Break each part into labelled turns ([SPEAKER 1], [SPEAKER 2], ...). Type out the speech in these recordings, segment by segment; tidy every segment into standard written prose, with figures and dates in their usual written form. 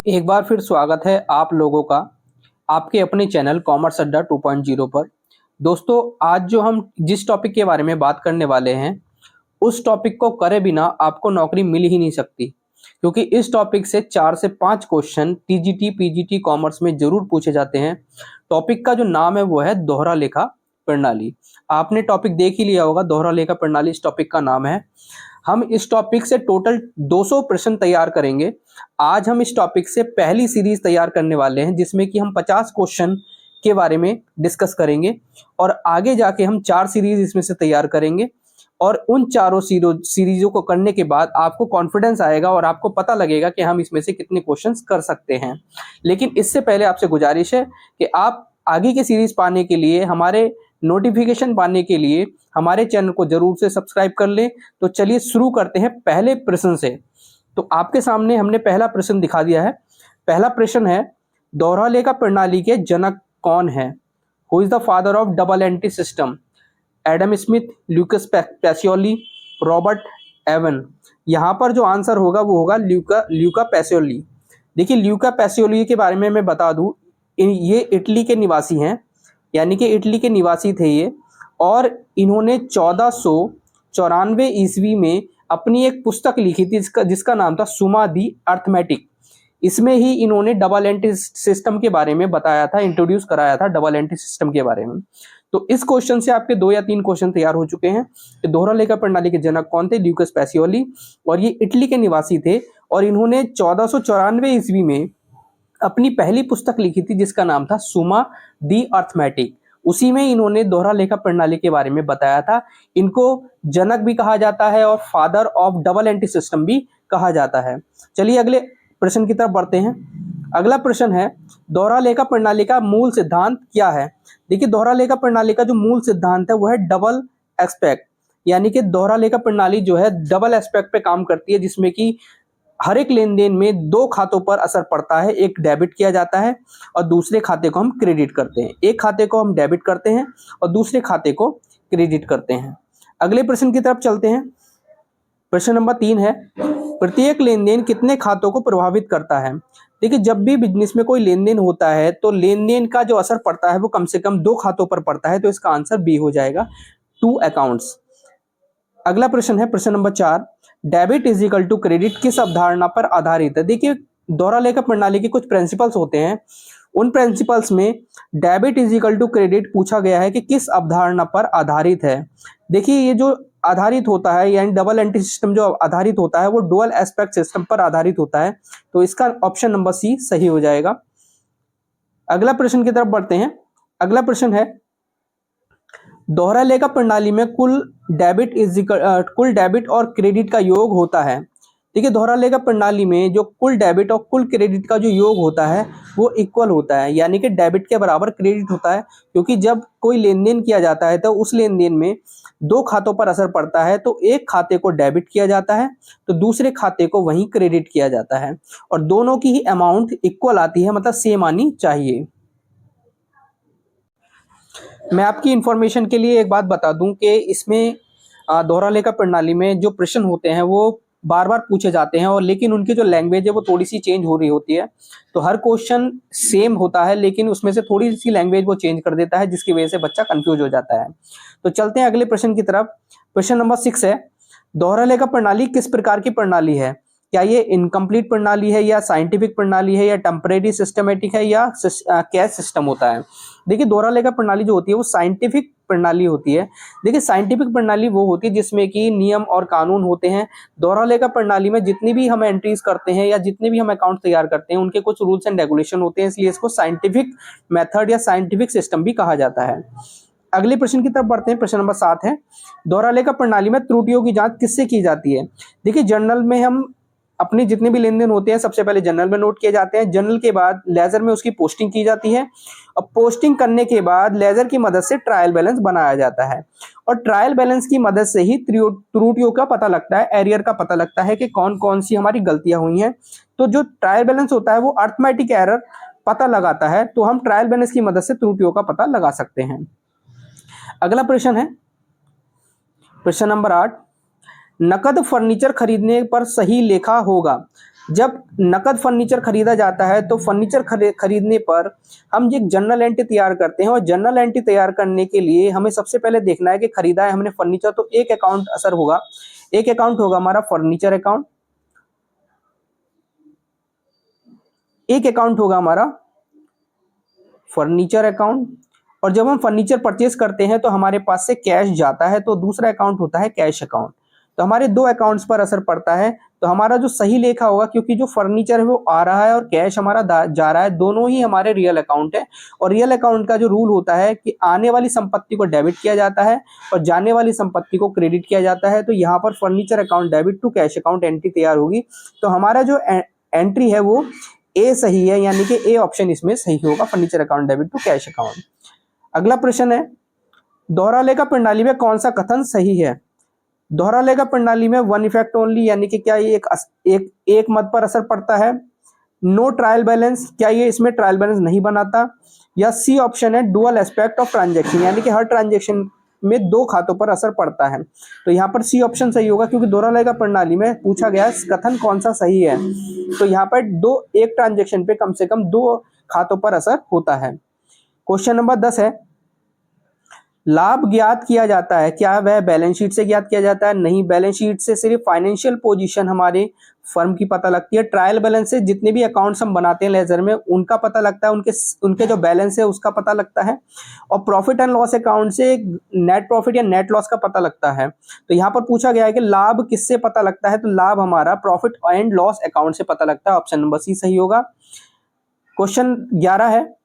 [SPEAKER 1] एक बार फिर स्वागत है आप लोगों का आपके अपने चैनल कॉमर्स अड्डा 2.0 पर। दोस्तों, आज जो हम जिस टॉपिक के बारे में बात करने वाले हैं उस टॉपिक को करे बिना आपको नौकरी मिल ही नहीं सकती, क्योंकि इस टॉपिक से 4 से 5 क्वेश्चन टीजीटी पीजीटी कॉमर्स में जरूर पूछे जाते हैं। टॉपिक का जो नाम है वो है दोहरा लेखा प्रणाली। आपने टॉपिक देख ही लिया होगा, दोहरा लेखा प्रणाली इस टॉपिक का नाम है। हम इस टॉपिक से टोटल 200 प्रश्न तैयार करेंगे। आज हम इस टॉपिक से पहली सीरीज तैयार करने वाले हैं, जिसमें कि हम 50 क्वेश्चन के बारे में डिस्कस करेंगे और आगे जाके हम 4 सीरीज इसमें से तैयार करेंगे। और उन चारों सीरीजों को करने के बाद आपको कॉन्फिडेंस आएगा और आपको पता लगेगा कि हम इसमें से कितने क्वेश्चंस कर सकते हैं। लेकिन इससे पहले आपसे गुजारिश है कि आप आगे की सीरीज पाने के लिए, हमारे नोटिफिकेशन पाने के लिए हमारे चैनल को जरूर से सब्सक्राइब कर लें। तो चलिए शुरू करते हैं पहले प्रश्न से। तो आपके सामने हमने पहला प्रश्न दिखा दिया है। पहला प्रश्न है, दोहरा लेखा प्रणाली के जनक कौन है? Who is the father of double entry system? Adam Smith, Lucas Pacioli, Robert Owen. यहाँ पर जो आंसर होगा वो होगा ल्यूका पैसियोली। देखिए, ल्यूका पैसियोली के बारे में मैं बता दूं, ये इटली के निवासी हैं, यानी कि इटली के निवासी थे ये। और इन्होंने 1494 ईस्वी में अपनी एक पुस्तक लिखी थी जिसका नाम था सुमा दी अर्थमेटिक। इसमें ही इन्होंने डबल एंट्री सिस्टम के बारे में बताया था, इंट्रोड्यूस कराया था डबल एंट्री सिस्टम के बारे में। तो इस क्वेश्चन से आपके 2 या 3 क्वेश्चन तैयार हो चुके हैं कि दोहरा लेखा प्रणाली के जनक कौन थे? ल्यूकस पैसियोली, और ये इटली के निवासी थे। और इन्होंने 1494 ईस्वी में अपनी पहली पुस्तक लिखी थी जिसका नाम था सुमा दी अर्थमेटिक। उसी में इन्होंने दोहरा लेखा प्रणाली के बारे में बताया था। इनको जनक भी कहा जाता है और father of double entry system भी कहा जाता है। चलिए अगले प्रश्न की तरफ बढ़ते हैं। अगला प्रश्न है, दोहरा लेखा प्रणाली का मूल सिद्धांत क्या है? देखिए, दोहरा लेखा प्रणाली का जो मूल सिद्धांत है वो है डबल एस्पेक्ट, यानी कि दोहरा लेखा प्रणाली जो है डबल एस्पेक्ट पे काम करती है, जिसमें कि हर एक लेन देन में 2 खातों पर असर पड़ता है। एक डेबिट किया जाता है और दूसरे खाते को हम क्रेडिट करते हैं। एक खाते को हम डेबिट करते हैं और दूसरे खाते को क्रेडिट करते हैं। अगले प्रश्न की तरफ चलते हैं। प्रश्न नंबर 3 है, प्रत्येक लेन देन कितने खातों को प्रभावित करता है? देखिए, जब भी बिजनेस में कोई लेन देन होता है तो लेन देन का जो असर पड़ता है वो कम से कम 2 खातों पर पड़ता है। तो इसका आंसर बी हो जाएगा, 2 अकाउंट्स। अगला प्रश्न है प्रश्न number 4, debit is equal to credit किस अवधारणा पर आधारित है? देखिए, दोहरा लेखा प्रणाली के कुछ प्रिंसिपल्स होते हैं। उन प्रिंसिपल्स में debit is equal to credit पूछा गया है कि किस अवधारणा पर आधारित है। देखिए, ये जो आधारित होता है, यानी डबल एंट्री सिस्टम जो आधारित होता है वो डुअल एस्पेक्ट सिस्टम पर आधारित होता है। तो इसका ऑप्शन नंबर सी सही हो जाएगा। अगला प्रश्न की तरफ बढ़ते हैं। अगला प्रश्न है, दोहरा लेखा प्रणाली में कुल डेबिट और क्रेडिट का योग होता है। देखिए, दोहरा लेखा प्रणाली में जो कुल डेबिट और कुल क्रेडिट का जो योग होता है वो इक्वल होता है, यानी कि डेबिट के बराबर क्रेडिट होता है। क्योंकि जब कोई लेन देन किया जाता है तो उस लेन देन में 2 खातों पर असर पड़ता है। तो एक खाते को डेबिट किया जाता है तो दूसरे खाते को वहीं क्रेडिट किया जाता है, और दोनों की ही अमाउंट इक्वल आती है, मतलब सेम आनी चाहिए। मैं आपकी इंफॉर्मेशन के लिए एक बात बता दूं कि इसमें दोहरा लेखा प्रणाली में जो प्रश्न होते हैं वो बार बार पूछे जाते हैं, और लेकिन उनकी जो लैंग्वेज है वो थोड़ी सी चेंज हो रही होती है। तो हर क्वेश्चन सेम होता है लेकिन उसमें से थोड़ी सी लैंग्वेज वो चेंज कर देता है, जिसकी वजह से बच्चा कंफ्यूज हो जाता है। तो चलते हैं अगले प्रश्न की तरफ। प्रश्न नंबर 6 है, दोहरा लेखा प्रणाली किस प्रकार की प्रणाली है? क्या ये इनकम्प्लीट प्रणाली है, या साइंटिफिक प्रणाली है, या टेम्परेरी सिस्टमेटिक है, या कैश सिस्टम होता है? देखिए, दोहरा लेखा प्रणाली जो होती है वो साइंटिफिक प्रणाली होती है। देखिए, साइंटिफिक प्रणाली वो होती है जिसमें कि नियम और कानून होते हैं। दोहरा लेखा प्रणाली में जितनी भी हम एंट्रीज करते हैं या जितने भी हम अकाउंट तैयार करते हैं उनके कुछ रूल्स एंड रेगुलेशन होते हैं, इसलिए इसको साइंटिफिक मेथड या साइंटिफिक सिस्टम भी कहा जाता है। अगले प्रश्न की तरफ बढ़ते हैं। प्रश्न नंबर 7 है, दोहरा लेखा प्रणाली में त्रुटियों की जांच किससे की जाती है? देखिए, जर्नल में हम अपने जितने भी लेन देन होते हैं सबसे पहले जर्नल में नोट किए जाते हैं। जर्नल के बाद लेजर में उसकी पोस्टिंग की जाती है, और पोस्टिंग करने के बाद लेजर की मदद से ट्रायल बैलेंस बनाया जाता है, और ट्रायल बैलेंस की मदद से ही त्रुटियों का पता लगता है, एरियर का पता लगता है कि कौन कौन सी हमारी गलतियां हुई हैं। तो जो ट्रायल बैलेंस होता है वो अर्थमेटिक एरर पता लगाता है, तो हम ट्रायल बैलेंस की मदद से त्रुटियों का पता लगा सकते हैं। अगला प्रश्न है प्रश्न नंबर 8, नकद फर्नीचर खरीदने पर सही लेखा होगा। जब नकद फर्नीचर खरीदा जाता है तो फर्नीचर खरीदने पर हम एक जर्नल एंट्री तैयार करते हैं, और जर्नल एंट्री तैयार करने के लिए हमें सबसे पहले देखना है कि खरीदा है हमने फर्नीचर, तो एक अकाउंट असर होगा। एक अकाउंट होगा हमारा फर्नीचर अकाउंट, एक अकाउंट होगा हमारा फर्नीचर अकाउंट, और जब हम फर्नीचर परचेज करते हैं तो हमारे पास से कैश जाता है, तो दूसरा अकाउंट होता है कैश अकाउंट। तो हमारे दो अकाउंट्स पर असर पड़ता है। तो हमारा जो सही लेखा होगा, क्योंकि जो फर्नीचर है वो आ रहा है और कैश हमारा जा रहा है, दोनों ही हमारे रियल अकाउंट है। और रियल अकाउंट का जो रूल होता है कि आने वाली संपत्ति को डेबिट किया जाता है और जाने वाली संपत्ति को क्रेडिट किया जाता है। तो यहाँ पर furniture account debit to cash account entry तैयार होगी। तो हमारा जो एंट्री है वो ए सही है, यानी कि ए ऑप्शन इसमें सही होगा, furniture account debit to cash account. अगला प्रश्न है, दोहरा लेखा प्रणाली में कौन सा कथन सही है? दोहरा लेखा प्रणाली में वन इफेक्ट ओनली, यानी कि क्या ये एक मत पर असर पड़ता है? नो ट्रायल बैलेंस, क्या ये इसमें ट्रायल बैलेंस नहीं बनाता? या सी ऑप्शन है डुअल एस्पेक्ट ऑफ ट्रांजैक्शन, यानी कि हर ट्रांजैक्शन में दो खातों पर असर पड़ता है। तो यहाँ पर सी ऑप्शन सही होगा, क्योंकि दोहरा लेखा प्रणाली में पूछा गया कथन कौन सा सही है। तो यहाँ पर एक ट्रांजैक्शन पे कम से कम दो खातों पर असर होता है। क्वेश्चन नंबर 10 है, लाभ ज्ञात किया जाता है, क्या वह बैलेंस शीट से ज्ञात किया जाता है? नहीं, बैलेंस शीट से सिर्फ फाइनेंशियल पोजीशन हमारे फर्म की पता लगती है। ट्रायल बैलेंस से जितने भी अकाउंट्स हम बनाते हैं लेजर में उनका पता लगता है, उनके जो बैलेंस है उसका पता लगता है। और प्रॉफिट एंड लॉस अकाउंट से नेट प्रॉफिट या नेट लॉस का पता लगता है। तो यहाँ पर पूछा गया है कि लाभ किससे पता लगता है? तो लाभ हमारा प्रॉफिट एंड लॉस अकाउंट से पता लगता है, ऑप्शन नंबर सी सही होगा। क्वेश्चन 11 है,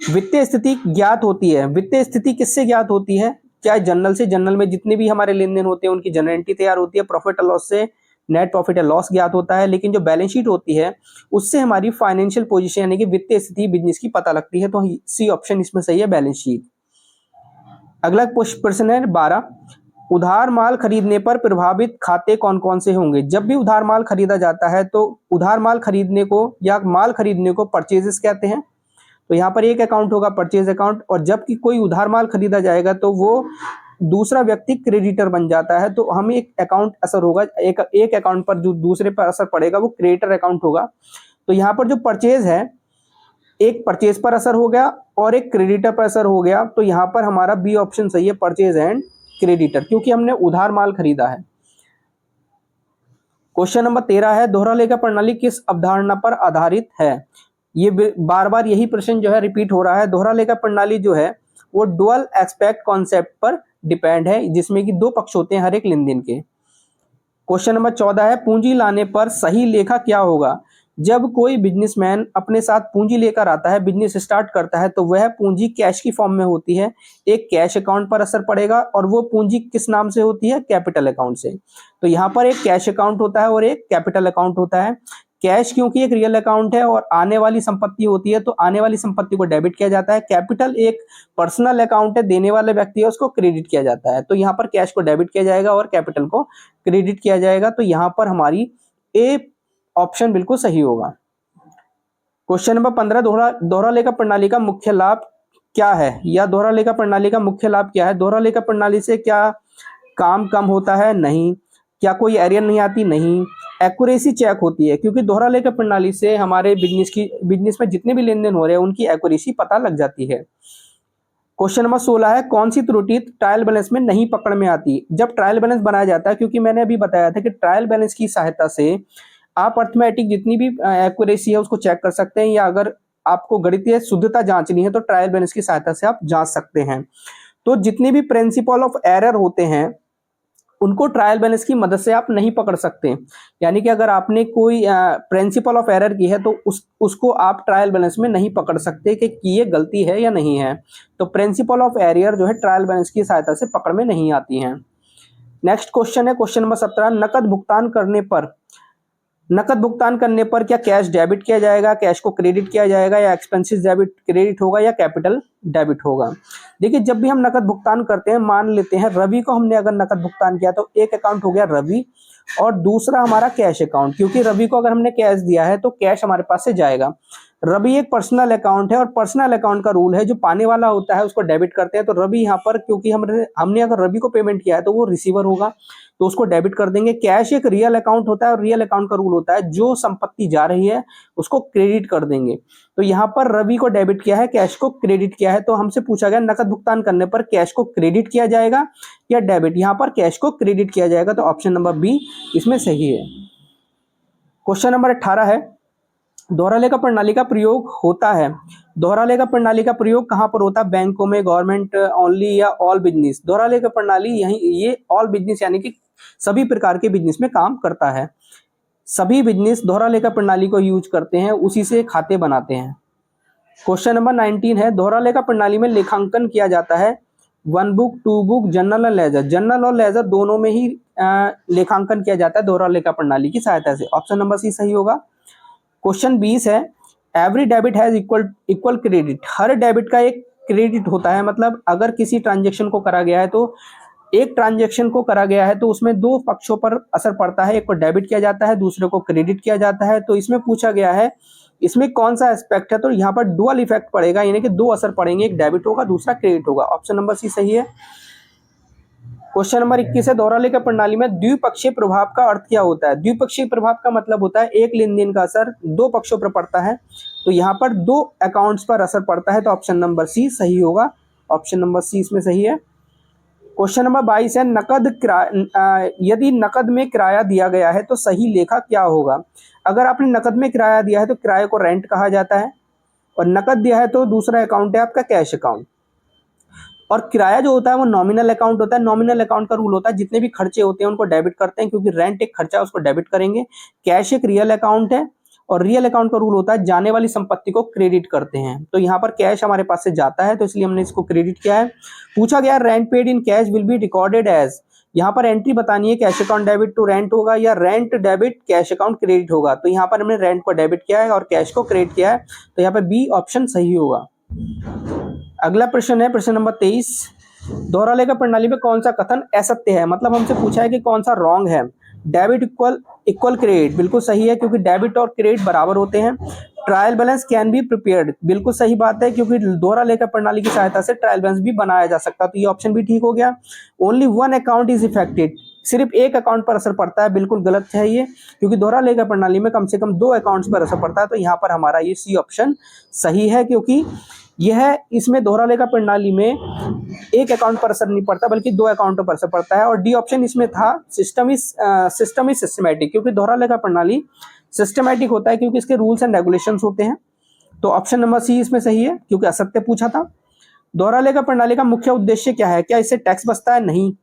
[SPEAKER 1] वित्तीय स्थिति ज्ञात होती है, वित्तीय स्थिति किससे ज्ञात होती है? क्या जनरल से? जनरल में जितने भी हमारे लेन देन होते हैं उनकी जनरल एंट्री तैयार होती है। प्रॉफिट और लॉस से नेट प्रॉफिट या लॉस ज्ञात होता है, लेकिन जो बैलेंस शीट होती है उससे हमारी फाइनेंशियल पोजीशन यानी कि वित्तीय स्थिति बिजनेस की पता लगती है। तो सी ऑप्शन इसमें सही है, बैलेंस शीट। अगला प्रश्न है 12, उधार माल खरीदने पर प्रभावित खाते कौन कौन से होंगे? जब भी उधार माल खरीदा जाता है तो उधार माल खरीदने को या माल खरीदने को परचेजेस कहते हैं। तो यहाँ पर एक अकाउंट होगा परचेज अकाउंट, और जबकि कोई उधार माल खरीदा जाएगा तो वो दूसरा व्यक्ति क्रेडिटर बन जाता है। तो हमें एक अकाउंट असर होगा, एक अकाउंट पर जो दूसरे पर असर पड़ेगा वो क्रेडिटर अकाउंट होगा। तो यहाँ पर जो परचेज है, एक परचेज पर असर हो गया और एक क्रेडिटर पर असर हो गया। तो यहाँ पर हमारा बी ऑप्शन सही है, परचेज एंड क्रेडिटर, क्योंकि हमने उधार माल खरीदा है। क्वेश्चन नंबर 13 है, दोहरा लेखा प्रणाली किस अवधारणा पर आधारित है? ये बार बार यही प्रश्न जो है रिपीट हो रहा है। दोहरा लेखा प्रणाली जो है वो डुअल एस्पेक्ट कॉन्सेप्ट पर डिपेंड है, जिसमें कि दो पक्ष होते हैं हर एक लेन देन के। क्वेश्चन नंबर 14 है, पूंजी लाने पर सही लेखा क्या होगा? जब कोई बिजनेसमैन अपने साथ पूंजी लेकर आता है, बिजनेस स्टार्ट करता है, तो वह पूंजी कैश की फॉर्म में होती है। एक कैश अकाउंट पर असर पड़ेगा, और वो पूंजी किस नाम से होती है? कैपिटल अकाउंट से। तो यहाँ पर एक कैश अकाउंट होता है और एक कैपिटल अकाउंट होता है। कैश क्योंकि एक रियल अकाउंट है और आने वाली संपत्ति होती है, तो आने वाली संपत्ति को डेबिट किया जाता है। कैपिटल एक पर्सनल अकाउंट है, देने वाले व्यक्ति है उसको क्रेडिट किया जाता है। तो यहाँ पर कैश को डेबिट किया जाएगा और कैपिटल को क्रेडिट किया जाएगा। तो यहाँ पर हमारी ए ऑप्शन बिल्कुल सही होगा। क्वेश्चन नंबर 15, दोहरा लेखा प्रणाली का मुख्य लाभ क्या है? या दोहरा लेखा प्रणाली का मुख्य लाभ क्या है? दोहरा लेखा प्रणाली से क्या काम कम होता है? नहीं। क्या कोई एरर नहीं आती? नहीं। एक्यूरेसी चेक होती है, क्योंकि दोहरा लेखा प्रणाली से हमारे बिजनेस में जितने भी लेन देन हो रहे हैं उनकी एक्यूरेसी पता लग जाती है। क्वेश्चन नंबर 16 है, कौन सी त्रुटि ट्रायल बैलेंस में नहीं पकड़ में आती? जब ट्रायल बैलेंस बनाया जाता है, क्योंकि मैंने अभी बताया था कि ट्रायल बैलेंस की सहायता से आप अर्थमेटिक जितनी भी एक्यूरेसी है उसको चेक कर सकते हैं, या अगर आपको गणितीय शुद्धता जांचनी है तो ट्रायल बैलेंस की सहायता से आप जांच सकते हैं। तो जितने भी प्रिंसिपल ऑफ एरर होते हैं उनको ट्रायल बैलेंस की मदद से आप नहीं पकड़ सकते। यानी कि अगर आपने कोई प्रिंसिपल ऑफ एरर की है तो उसको आप ट्रायल बैलेंस में नहीं पकड़ सकते कि ये गलती है या नहीं है। तो प्रिंसिपल ऑफ एरर जो है ट्रायल बैलेंस की सहायता से पकड़ में नहीं आती हैं। नेक्स्ट क्वेश्चन है क्वेश्चन नंबर 17, नकद भुगतान करने पर क्या कैश डेबिट किया जाएगा, कैश को क्रेडिट किया जाएगा, या एक्सपेंसेस डेबिट क्रेडिट होगा, या कैपिटल डेबिट होगा? देखिए, जब भी हम नकद भुगतान करते हैं, मान लेते हैं रवि को हमने अगर नकद भुगतान किया तो एक अकाउंट हो गया रवि और दूसरा हमारा कैश अकाउंट, क्योंकि रवि को अगर हमने कैश दिया है तो कैश हमारे पास से जाएगा। रवि एक पर्सनल अकाउंट है और पर्सनल अकाउंट का रूल है जो पाने वाला होता है उसको डेबिट करते हैं। तो रवि यहाँ पर क्योंकि हमने अगर रवि को पेमेंट किया है तो वो रिसीवर होगा, तो उसको डेबिट कर देंगे। कैश एक रियल अकाउंट होता है और रियल अकाउंट का रूल होता है जो संपत्ति जा रही है उसको क्रेडिट कर देंगे। तो यहाँ पर रवि को डेबिट किया है, कैश को क्रेडिट किया है। तो हमसे पूछा गया नकद भुगतान करने पर कैश को क्रेडिट किया जाएगा या डेबिट। यहाँ पर कैश को क्रेडिट किया जाएगा, तो ऑप्शन नंबर बी इसमें सही है। क्वेश्चन नंबर 18 है, दोहरा लेखा प्रणाली का प्रयोग होता है। दोहरा लेखा प्रणाली का प्रयोग कहाँ पर होता है? बैंकों में, गवर्नमेंट ओनली या ऑल बिजनेस। दोहरा लेखा प्रणाली ये ऑल बिजनेस यानी कि सभी प्रकार के बिजनेस में काम करता है। सभी बिजनेस दोहरा लेखा प्रणाली को यूज करते हैं, उसी से खाते बनाते हैं। क्वेश्चन नंबर 19 है, दोहरा लेखा प्रणाली में लेखांकन किया जाता है। 1 बुक, 2 बुक, जर्नल और लेजर। जर्नल और लेजर दोनों में ही लेखांकन किया जाता है दोहरा लेखा प्रणाली की सहायता से। ऑप्शन नंबर सी सही होगा। क्वेश्चन 20 है, every debit has equal credit. Her debit का एक क्रेडिट होता है, मतलब अगर किसी ट्रांजेक्शन को करा गया है तो एक ट्रांजेक्शन को करा गया है तो उसमें दो पक्षों पर असर पड़ता है, एक को डेबिट किया जाता है, दूसरे को क्रेडिट किया जाता है। तो इसमें पूछा गया है इसमें कौन सा एस्पेक्ट है, तो यहाँ पर डुअल इफेक्ट पड़ेगा, यानी कि दो असर पड़ेंगे, एक डेबिट होगा दूसरा क्रेडिट होगा। ऑप्शन नंबर सी सही है। क्वेश्चन नंबर 21 है, दोहरा लेखा प्रणाली में द्विपक्षीय प्रभाव का अर्थ क्या होता है? द्विपक्षीय प्रभाव का मतलब होता है एक लेन देन का असर दो पक्षों पर पड़ता है, तो यहाँ पर दो अकाउंट्स पर असर पड़ता है, तो ऑप्शन नंबर सी सही होगा। ऑप्शन नंबर सी इसमें सही है। क्वेश्चन नंबर 22 है, यदि नकद में किराया दिया गया है तो सही लेखा क्या होगा? अगर आपने नकद में किराया दिया है तो किराए को रेंट कहा जाता है, और नकद दिया है तो दूसरा अकाउंट है आपका कैश अकाउंट। और किराया जो होता है वो नॉमिनल अकाउंट होता है। नॉमिनल अकाउंट का रूल होता है जितने भी खर्चे होते हैं उनको डेबिट करते हैं, क्योंकि रेंट एक खर्चा है उसको डेबिट करेंगे। कैश एक रियल अकाउंट है, और रियल अकाउंट का रूल होता है जाने वाली संपत्ति को क्रेडिट करते हैं। तो यहाँ पर कैश हमारे पास से जाता है तो इसलिए हमने इसको क्रेडिट किया है। पूछा गया rent paid in cash will be recorded as. यहाँ पर एंट्री बतानी है, cash account debit to rent होगा या rent debit cash account credit होगा। तो यहाँ पर हमने रेंट को डेबिट किया है और कैश को क्रेडिट किया है, तो यहाँ पर बी ऑप्शन सही होगा। अगला प्रश्न है प्रश्न नंबर 23, दोहरा लेखा प्रणाली में कौन सा कथन असत्य है? मतलब हमसे पूछा है कि कौन सा रॉन्ग है। डेबिट इक्वल क्रेडिट बिल्कुल सही है, क्योंकि डेबिट और क्रेडिट बराबर होते हैं। Trial balance can be prepared बिल्कुल सही बात है, क्योंकि दोहरा लेखा प्रणाली की सहायता से ट्रायल बैलेंस भी बनाया जा सकता है, तो ये ऑप्शन भी ठीक हो गया। Only one account is affected, सिर्फ एक अकाउंट पर असर पड़ता है, बिल्कुल गलत है ये, क्योंकि दोहरा लेखा प्रणाली में कम से कम दो अकाउंट्स पर असर पड़ता है। तो यहाँ पर हमारा ये सी ऑप्शन सही है, क्योंकि यह इसमें दोहरा लेखा प्रणाली में एक अकाउंट पर असर नहीं पड़ता बल्कि दो अकाउंटों पर असर पड़ता है। और डी ऑप्शन इसमें था सिस्टम इज सिस्टमैटिक, क्योंकि दोहरा लेखा प्रणाली सिस्टमैटिक होता है क्योंकि इसके रूल्स एंड रेगुलेशंस होते हैं। तो ऑप्शन नंबर सी इसमें सही है, क्योंकि असत्य पूछा था। दोहरा लेखा प्रणाली का मुख्य उद्देश्य क्या है? क्या इससे टैक्स बचता है? नहीं।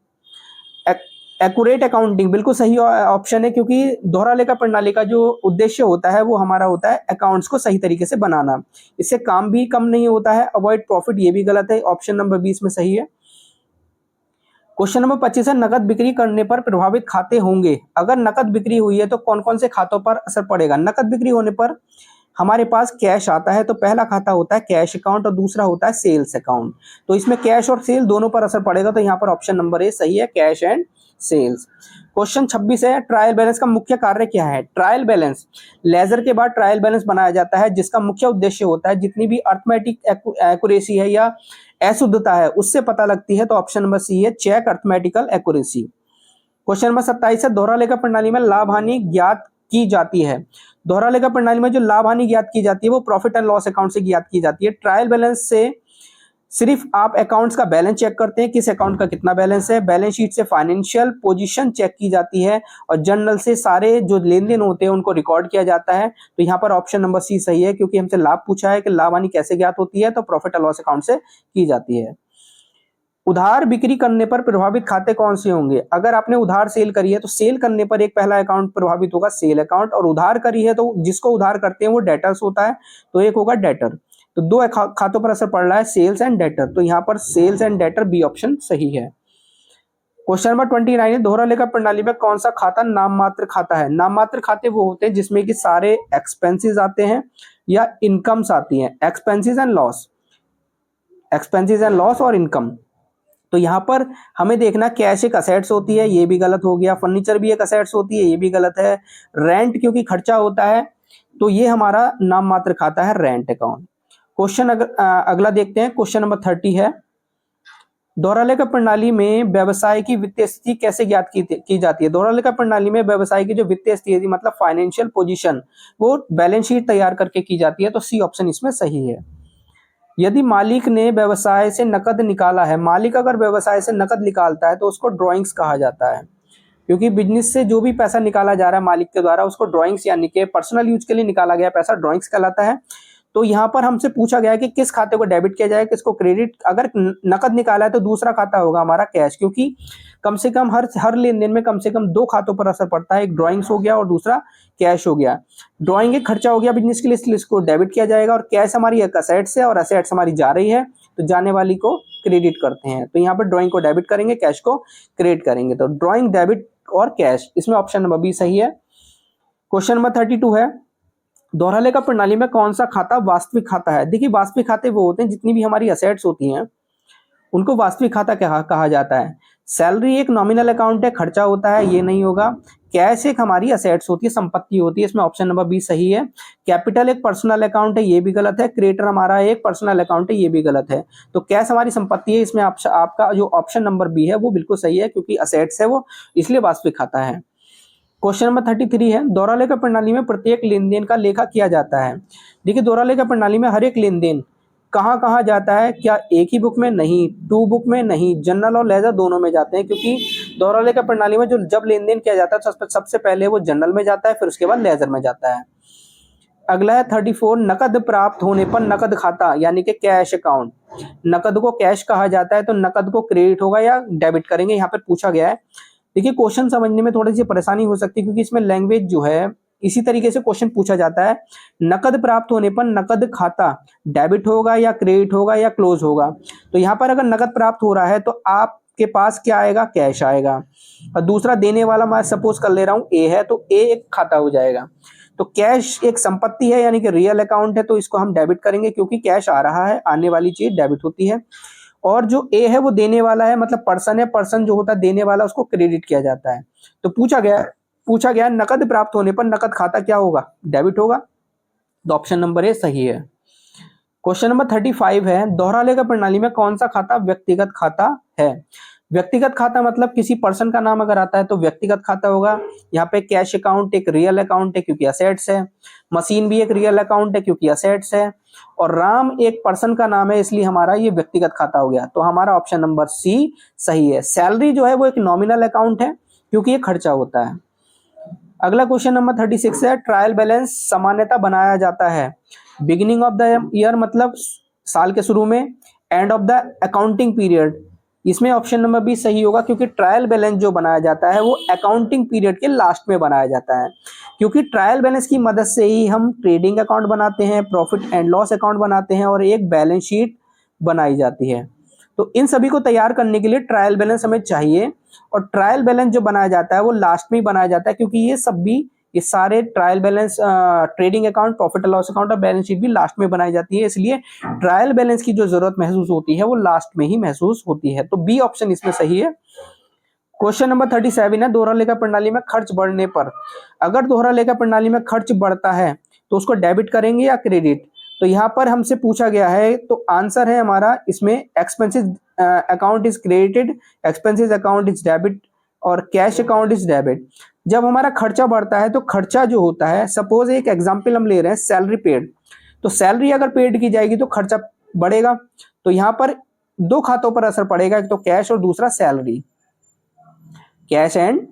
[SPEAKER 1] एक्यूरेट अकाउंटिंग बिल्कुल सही ऑप्शन है, क्योंकि दोहरा लेखा प्रणाली का जो उद्देश्य होता है वो हमारा होता है अकाउंट्स को सही तरीके से बनाना, इससे काम भी कम नहीं होता है। अवॉइड प्रॉफिट ये भी गलत है, ऑप्शन नंबर 20 में सही है। क्वेश्चन नंबर 25 है, नकद बिक्री करने पर प्रभावित खाते होंगे। अगर नकद बिक्री हुई है तो कौन कौन से खातों पर असर पड़ेगा? नकद बिक्री होने पर हमारे पास कैश आता है, तो पहला खाता होता है कैश अकाउंट और दूसरा होता है सेल्स अकाउंट। तो इसमें कैश और सेल दोनों पर असर पड़ेगा, तो यहाँ पर ऑप्शन नंबर ए सही है, कैश एंड सेल्स। क्वेश्चन 26 है, ट्रायल बैलेंस का मुख्य कार्य क्या है? ट्रायल बैलेंस लेजर के बाद ट्रायल बैलेंस बनाया जाता है, जिसका मुख्य उद्देश्य होता है जितनी भी अर्थमेटिक एक्यूरेसी है या अशुद्धता है उससे पता लगती है, तो ऑप्शन नंबर सी है, check arithmetical accuracy. Question number 27 है, दोहरा लेखा प्रणाली में लाभ हानि ज्ञात की जाती है। दोहरा लेखा प्रणाली में जो लाभ हानि ज्ञात की जाती है वो प्रॉफिट एंड लॉस अकाउंट से ज्ञात की जाती है। ट्रायल बैलेंस से सिर्फ आप अकाउंट्स का बैलेंस चेक करते हैं, किस अकाउंट का कितना बैलेंस है। बैलेंस शीट से फाइनेंशियल पोजीशन चेक की जाती है, और जर्नल से सारे जो लेन देन होते हैं उनको रिकॉर्ड किया जाता है। तो यहाँ पर ऑप्शन नंबर सी सही है, क्योंकि हमसे लाभ पूछा है कि लाभ हानि कैसे ज्ञात होती है, तो प्रॉफिट एंड लॉस अकाउंट से की जाती है। उधार बिक्री करने पर प्रभावित खाते कौन से होंगे? अगर आपने उधार सेल करी है तो सेल करने पर एक पहला अकाउंट प्रभावित होगा, सेल अकाउंट, और उधार करी है तो जिसको उधार करते हैं वो डेटर्स होता है, तो एक होगा डेटर। तो दो खातों पर असर पड़ रहा है, सेल्स एंड डेटर, तो यहाँ पर sales and debtor B option सही है। क्वेश्चन नंबर 29 है, दोहरा लेखा प्रणाली में कौन सा खाता नाम मात्र खाता है? नाम मात्र खाते वो होते हैं जिसमें कि सारे एक्सपेंसेस आते हैं या इनकम्स आती हैं, एक्सपेंसेस एंड लॉस और इनकम। तो यहाँ पर हमें देखना, कैश एक असेट्स होती है, ये भी गलत हो गया। फर्नीचर भी एक असेट्स होती है, ये भी गलत है। रेंट क्योंकि खर्चा होता है, तो ये हमारा नाम मात्र खाता है, रेंट अकाउंट। क्वेश्चन अगला देखते हैं, क्वेश्चन नंबर 30 है, दोहरा लेखा प्रणाली में व्यवसाय की वित्तीय स्थिति कैसे ज्ञात की जाती है? दोहरा लेखा प्रणाली में व्यवसाय की जो वित्तीय स्थिति मतलब फाइनेंशियल पोजीशन वो बैलेंस शीट तैयार करके की जाती है, तो सी ऑप्शन इसमें सही है। यदि मालिक ने व्यवसाय से नकद निकाला है, मालिक अगर व्यवसाय से नकद निकालता है तो उसको ड्रॉइंग्स कहा जाता है, क्योंकि बिजनेस से जो भी पैसा निकाला जा रहा है मालिक के द्वारा उसको ड्रॉइंग्स यानी कि पर्सनल यूज के लिए निकाला गया पैसा ड्रॉइंग्स कहलाता है। तो यहाँ पर हमसे पूछा गया है कि किस खाते को डेबिट किया जाए, किसको क्रेडिट। अगर नकद निकाला है तो दूसरा खाता होगा हमारा कैश, क्योंकि कम से कम हर लेन देन में कम से कम दो खातों पर असर पड़ता है, एक ड्रॉइंग्स हो गया और दूसरा कैश हो गया। ड्रॉइंग एक खर्चा हो गया बिजनेस के लिए, इसलिए इसको डेबिट किया जाएगा, और कैश हमारी एक असेट्स है और असेट्स हमारी जा रही है तो जाने वाली को क्रेडिट करते हैं। तो यहाँ पर ड्रॉइंग को डेबिट करेंगे, कैश को क्रेडिट करेंगे। तो ड्रॉइंग, डेबिट और कैश, इसमें ऑप्शन नंबर बी सही है। क्वेश्चन नंबर 32 है, दोहरा लेखा प्रणाली में कौन सा खाता वास्तविक खाता है? देखिए वास्तविक खाते वो होते हैं जितनी भी हमारी असेट्स होती हैं उनको वास्तविक खाता कहा जाता है। सैलरी एक नॉमिनल अकाउंट है, खर्चा होता है, ये नहीं होगा। कैश एक हमारी असेट्स होती है, संपत्ति होती है, इसमें ऑप्शन नंबर बी सही है। कैपिटल एक पर्सनल अकाउंट है, ये भी गलत है। क्रेडिटर हमारा एक पर्सनल अकाउंट है, ये भी गलत है। तो कैश हमारी संपत्ति है, इसमें आपका जो ऑप्शन नंबर बी है वो बिल्कुल सही है, क्योंकि असेट्स है वो, इसलिए वास्तविक खाता है। क्वेश्चन नंबर 33 है, दोहरा लेखा प्रणाली में प्रत्येक लेन देन का लेखा किया जाता है। देखिए दोहरा लेखा प्रणाली में हर एक लेन देन कहाँ कहाँ जाता है? क्या एक ही बुक में? नहीं। टू बुक में? नहीं। जनरल और लेजर दोनों में जाते हैं, क्योंकि दोहरा लेखा प्रणाली में जो जब लेन देन किया जाता है सबसे पहले वो जनरल में जाता है, फिर उसके बाद लेजर में जाता है। अगला है 34, नकद प्राप्त होने पर नकद खाता यानी कि कैश अकाउंट, नकद को कैश कहा जाता है, तो नकद को क्रेडिट होगा या डेबिट करेंगे, यहाँ पर पूछा गया है। देखिए क्वेश्चन समझने में थोड़ी सी परेशानी हो सकती है, क्योंकि इसमें लैंग्वेज जो है इसी तरीके से क्वेश्चन पूछा जाता है। नकद प्राप्त होने पर नकद खाता डेबिट होगा या क्रेडिट होगा या क्लोज होगा? तो यहाँ पर अगर नकद प्राप्त हो रहा है तो आपके पास क्या आएगा? कैश आएगा। और दूसरा देने वाला मैं सपोज कर ले रहा हूँ ए है, तो ए एक खाता हो जाएगा। तो कैश एक संपत्ति है यानी कि रियल अकाउंट है, तो इसको हम डेबिट करेंगे, क्योंकि कैश आ रहा है, आने वाली चीज डेबिट होती है। और जो ए है वो देने वाला है, मतलब पर्सन है, पर्सन जो होता है देने वाला उसको क्रेडिट किया जाता है। तो पूछा गया नकद प्राप्त होने पर नकद खाता क्या होगा? डेबिट होगा। तो ऑप्शन नंबर ए सही है। क्वेश्चन नंबर 35 है, दोहरा लेखा प्रणाली में कौन सा खाता व्यक्तिगत खाता है? व्यक्तिगत खाता मतलब किसी पर्सन का नाम अगर आता है तो व्यक्तिगत खाता होगा। यहाँ पे कैश अकाउंट एक रियल अकाउंट है क्योंकि असेट्स है, मशीन भी एक रियल अकाउंट है क्योंकि असेट्स है, और राम एक पर्सन का नाम है इसलिए हमारा ये व्यक्तिगत खाता हो गया। तो हमारा ऑप्शन नंबर सी सही है। सैलरी जो है वो एक नॉमिनल अकाउंट है क्योंकि ये खर्चा होता है। अगला क्वेश्चन नंबर 36 है, ट्रायल बैलेंस सामान्यतः बनाया जाता है बिगिनिंग ऑफ द ईयर मतलब साल के शुरू में, end of the accounting period. इसमें ऑप्शन नंबर बी सही होगा, क्योंकि ट्रायल बैलेंस जो बनाया जाता है वो अकाउंटिंग पीरियड के लास्ट में बनाया जाता है, क्योंकि ट्रायल बैलेंस की मदद से ही हम ट्रेडिंग अकाउंट बनाते हैं, प्रॉफिट एंड लॉस अकाउंट बनाते हैं और एक बैलेंस शीट बनाई जाती है। तो इन सभी को तैयार करने के लिए ट्रायल बैलेंस हमें चाहिए, और ट्रायल बैलेंस जो बनाया जाता है वो लास्ट में ही बनाया जाता है, क्योंकि ये सारे trial balance, trading account, profit and loss account और बैलेंस शीट भी लास्ट में बनाई जाती है, इसलिए ट्रायल बैलेंस की जो जरूरत महसूस होती है वो लास्ट में ही महसूस होती है। तो बी ऑप्शन इसमें सही है। क्वेश्चन नंबर 37 है, दोहरा लेखा प्रणाली में खर्च बढ़ने पर, अगर दोहरा लेखा प्रणाली में खर्च बढ़ता है तो उसको डेबिट करेंगे या क्रेडिट? तो यहाँ पर हमसे पूछा गया है, तो आंसर है हमारा इसमें expenses account is credited, expenses account is debit और कैश अकाउंट इज डेबिट। जब हमारा खर्चा बढ़ता है तो खर्चा जो होता है, सपोज एक एग्जांपल हम ले रहे हैं सैलरी पेड, तो सैलरी अगर पेड की जाएगी तो खर्चा बढ़ेगा। तो यहाँ पर दो खातों पर असर पड़ेगा, एक तो कैश और दूसरा सैलरी, कैश एंड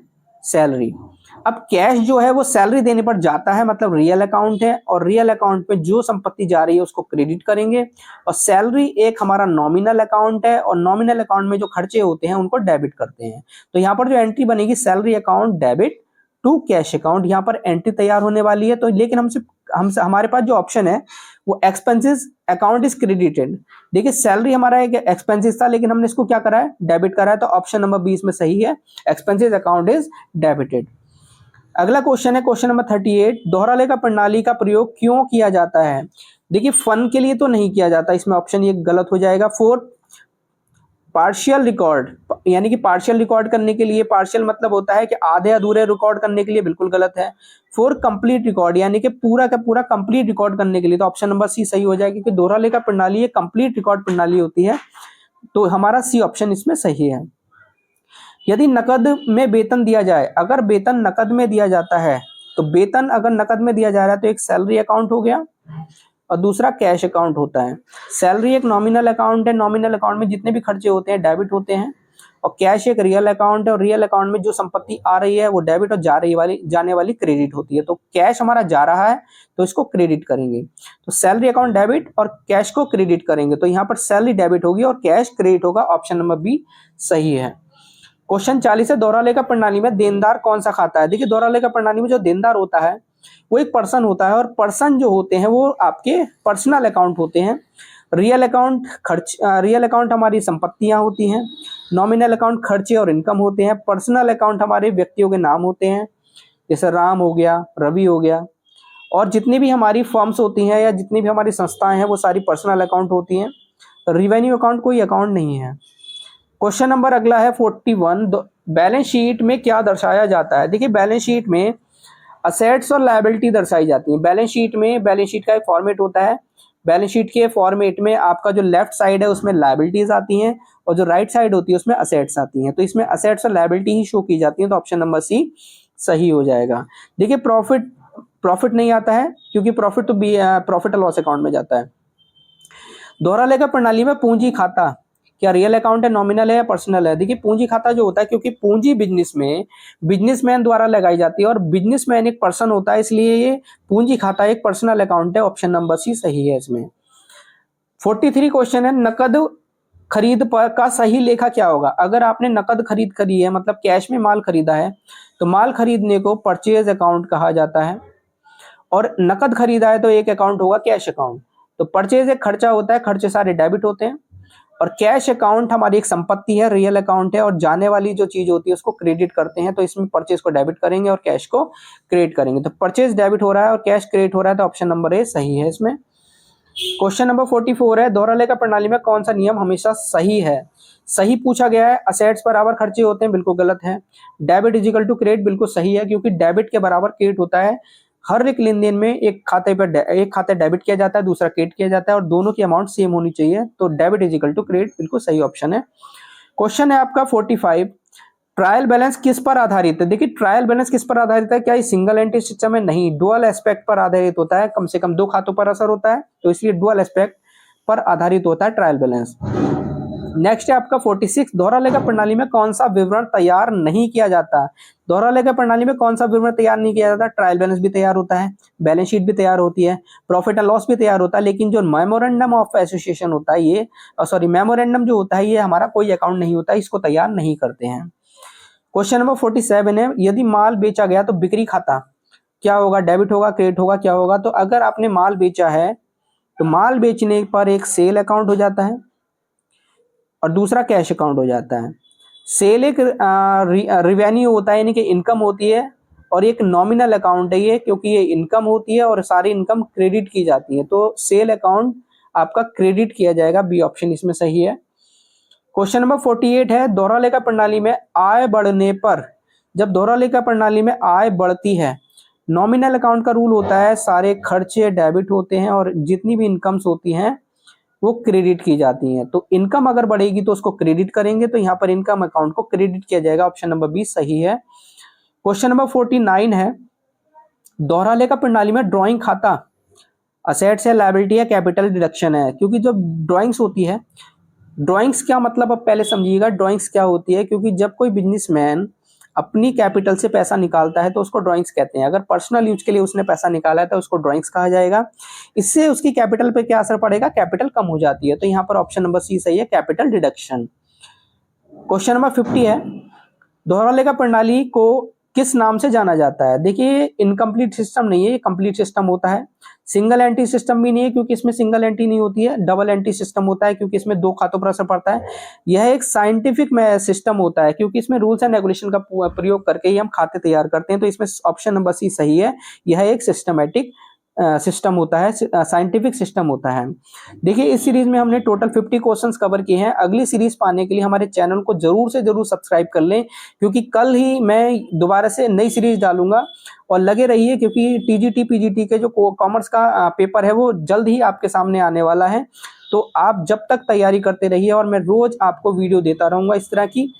[SPEAKER 1] सैलरी। अब कैश जो है वो सैलरी देने पर जाता है, मतलब रियल अकाउंट है, और रियल अकाउंट पे जो संपत्ति जा रही है उसको क्रेडिट करेंगे, और सैलरी एक हमारा नॉमिनल अकाउंट है, और नॉमिनल अकाउंट में जो खर्चे होते हैं उनको डेबिट करते हैं। तो यहाँ पर जो एंट्री बनेगी salary account debit to cash account, यहाँ पर एंट्री तैयार होने वाली है। तो लेकिन हमसे हमारे पास जो ऑप्शन है वो एक्सपेंसेस अकाउंट इज क्रेडिटेड। देखिए सैलरी हमारा एक एक्सपेंसेस था, लेकिन हमने इसको क्या करा है? डेबिट करा है। तो ऑप्शन नंबर बी इसमें सही है, एक्सपेंसेस अकाउंट इज डेबिटेड। अगला क्वेश्चन है क्वेश्चन नंबर 38, दोहरा लेखा प्रणाली का प्रयोग क्यों किया जाता है? देखिए फन के लिए तो नहीं किया जाता, इसमें ऑप्शन ये गलत हो जाएगा। 4, पार्शियल रिकॉर्ड यानी कि पार्शियल रिकॉर्ड करने के लिए, पार्शियल मतलब होता है कि आधे अधूरे रिकॉर्ड करने के लिए, बिल्कुल गलत है। 4, कंप्लीट रिकॉर्ड यानी कि पूरा का पूरा कंप्लीट रिकॉर्ड करने के लिए, तो ऑप्शन नंबर सी सही हो जाएगा, क्योंकि दोहरा लेखा प्रणाली एक कंप्लीट रिकॉर्ड प्रणाली होती है। तो हमारा सी ऑप्शन इसमें सही है। यदि नकद में वेतन दिया जाए, अगर वेतन नकद में दिया जाता है तो वेतन अगर नकद में दिया जा रहा है तो एक सैलरी अकाउंट हो गया और दूसरा कैश अकाउंट होता है। सैलरी एक नॉमिनल अकाउंट है, नॉमिनल अकाउंट में जितने भी खर्चे होते हैं डेबिट होते हैं, और कैश एक रियल अकाउंट है और रियल अकाउंट में जो संपत्ति आ रही है वो डेबिट और जाने वाली क्रेडिट होती है। तो कैश हमारा जा रहा है तो इसको क्रेडिट करेंगे, तो सैलरी अकाउंट डेबिट और कैश को क्रेडिट करेंगे, तो यहाँ पर सैलरी डेबिट होगी और कैश क्रेडिट होगा। ऑप्शन नंबर बी सही है। क्वेश्चन 40 है, दोहरा लेखा प्रणाली में देनदार कौन सा खाता है? देखिए दोहरा लेखा प्रणाली में जो देनदार होता है वो एक पर्सन होता है, और पर्सन जो होते हैं वो आपके पर्सनल अकाउंट होते हैं। रियल अकाउंट हमारी संपत्तियां होती हैं, नॉमिनल अकाउंट खर्चे और इनकम होते हैं, पर्सनल अकाउंट हमारे व्यक्तियों के नाम होते हैं, जैसे राम हो गया, रवि हो गया, और जितनी भी हमारी फर्म्स होती हैं या जितनी भी हमारी संस्थाएं हैं वो सारी पर्सनल अकाउंट होती हैं। रिवेन्यू अकाउंट कोई अकाउंट नहीं है। क्वेश्चन नंबर अगला है 41, बैलेंस शीट में क्या दर्शाया जाता है? देखिए बैलेंस शीट में असेट्स और लायबिलिटी दर्शाई जाती है। बैलेंस शीट का एक फॉर्मेट होता है। बैलेंस शीट के फॉर्मेट में आपका जो लेफ्ट साइड है उसमें लायबिलिटीज आती हैं और जो राइट साइड होती है उसमें असेट्स आती हैं। तो इसमें असेट्स और लायबिलिटी ही शो की जाती है, तो ऑप्शन नंबर सी सही हो जाएगा। देखिए प्रॉफिट नहीं आता है क्योंकि प्रॉफिट तो प्रॉफिट एंड लॉस अकाउंट में जाता है। दोहरा लेखा प्रणाली में पूंजी खाता क्या रियल अकाउंट है, नॉमिनल है या पर्सनल है? देखिए पूंजी खाता जो होता है, क्योंकि पूंजी बिजनेसमैन द्वारा लगाई जाती है और बिजनेसमैन एक पर्सन होता है, इसलिए ये पूंजी खाता एक पर्सनल अकाउंट है। ऑप्शन नंबर सी सही है इसमें। 43 क्वेश्चन है, नकद खरीद पर का सही लेखा क्या होगा? अगर आपने नकद खरीद करी है, मतलब कैश में माल खरीदा है, तो माल खरीदने को परचेज अकाउंट कहा जाता है, और नकद खरीदा है तो एक अकाउंट होगा कैश अकाउंट। तो परचेज एक खर्चा होता है, खर्चे सारे डेबिट होते हैं, और कैश अकाउंट हमारी एक संपत्ति है, रियल अकाउंट है, और जाने वाली जो चीज होती है उसको क्रेडिट करते हैं, तो इसमें परचेज को डेबिट करेंगे और कैश को क्रेडिट करेंगे। तो परचेज डेबिट हो रहा है और कैश क्रेडिट हो रहा है, तो ऑप्शन नंबर ए सही है इसमें। क्वेश्चन नंबर 44 है, दोहरा लेखा प्रणाली में कौन सा नियम हमेशा सही है? सही पूछा गया है। असेट्स बराबर खर्चे होते हैं, बिल्कुल गलत है। डेबिट इजिकल टू क्रेडिट बिल्कुल सही है, क्योंकि डेबिट के बराबर क्रेडिट होता है। हर एक लेन देन में एक खाता डेबिट किया जाता है, दूसरा क्रेडिट किया जाता है, और दोनों की अमाउंट सेम होनी चाहिए, तो डेबिट इजिकल टू क्रेडिट बिल्कुल सही ऑप्शन है। क्वेश्चन है आपका 45, ट्रायल बैलेंस किस पर आधारित है? देखिए ट्रायल बैलेंस किस पर आधारित है? क्या ये सिंगल एंट्री सिस्टम है? नहीं, डुअल एस्पेक्ट पर आधारित होता है। कम से कम 2 खातों पर असर होता है, तो इसलिए डुअल एस्पेक्ट पर आधारित होता है ट्रायल बैलेंस। नेक्स्ट है आपका 46, दोहरा लेखा प्रणाली में कौन सा विवरण तैयार नहीं किया जाता? दोहरा लेखा प्रणाली में कौन सा विवरण तैयार नहीं किया जाता? ट्रायल बैलेंस भी तैयार होता है, बैलेंस शीट भी तैयार होती है, प्रॉफिट एंड लॉस भी तैयार होता है, लेकिन जो मेमोरेंडम ऑफ एसोसिएशन होता है मेमोरेंडम जो होता है ये हमारा कोई अकाउंट नहीं होता, इसको तैयार नहीं करते हैं। क्वेश्चन नंबर 47 है, यदि माल बेचा गया तो बिक्री खाता क्या होगा? डेबिट होगा, क्रेडिट होगा, क्या होगा? तो अगर आपने माल बेचा है तो माल बेचने पर एक सेल अकाउंट हो जाता है और दूसरा कैश अकाउंट हो जाता है। सेल एक रिवेन्यू होता है, यानी कि इनकम होती है, और एक नॉमिनल अकाउंट है ये, क्योंकि ये इनकम होती है और सारी इनकम क्रेडिट की जाती है, तो सेल अकाउंट आपका क्रेडिट किया जाएगा। बी ऑप्शन इसमें सही है। क्वेश्चन नंबर 48 है, दोहरा लेखा प्रणाली में आय बढ़ने पर, जब दोहरा लेखा प्रणाली में आय बढ़ती है, नॉमिनल अकाउंट का रूल होता है, सारे खर्चे डेबिट होते हैं और जितनी भी इनकम्स होती हैं वो क्रेडिट की जाती हैं। तो इनकम अगर बढ़ेगी तो उसको क्रेडिट करेंगे, तो यहाँ पर इनकम अकाउंट को क्रेडिट किया जाएगा। ऑप्शन नंबर बी सही है। क्वेश्चन नंबर 49 है, दोहरा लेखा प्रणाली में ड्राइंग खाता असेट्स है, लायबिलिटी है, कैपिटल डिडक्शन है? क्योंकि जो ड्राइंग्स होती है, ड्राइंग्स क्या मतलब अब पहले समझिएगा ड्राइंग्स क्या होती है। क्योंकि जब कोई बिजनेसमैन अपनी कैपिटल से पैसा निकालता है तो उसको ड्राइंग्स कहते हैं। अगर पर्सनल यूज के लिए उसने पैसा निकाला है तो उसको ड्राइंग्स कहा जाएगा। इससे उसकी कैपिटल पे क्या असर पड़ेगा? कैपिटल कम हो जाती है, तो यहाँ पर ऑप्शन नंबर सी सही है, कैपिटल डिडक्शन। क्वेश्चन नंबर 50 है, दोहरा लेखा प्रणाली को किस नाम से जाना जाता है? देखिए इनकम्प्लीट सिस्टम नहीं है, ये कंप्लीट सिस्टम होता है। सिंगल एंट्री सिस्टम भी नहीं है, क्योंकि इसमें सिंगल एंट्री नहीं होती है। डबल एंट्री सिस्टम होता है, क्योंकि इसमें 2 खातों पर असर पड़ता है। यह एक साइंटिफिक सिस्टम होता है, क्योंकि इसमें रूल्स एंड रेगुलेशन का प्रयोग करके ही हम खाते तैयार करते हैं, तो इसमें ऑप्शन नंबर सी सही है। यह एक सिस्टमेटिक सिस्टम होता है, साइंटिफिक सिस्टम होता है। देखिए इस सीरीज में हमने टोटल 50 क्वेश्चंस कवर किए हैं। अगली सीरीज पाने के लिए हमारे चैनल को जरूर से जरूर सब्सक्राइब कर लें, क्योंकि कल ही मैं दोबारा से नई सीरीज डालूंगा, और लगे रहिए क्योंकि टीजीटी पीजीटी के जो कॉमर्स का पेपर है वो जल्द ही आपके सामने आने वाला है। तो आप जब तक तैयारी करते रहिए और मैं रोज आपको वीडियो देता रहूंगा इस तरह की,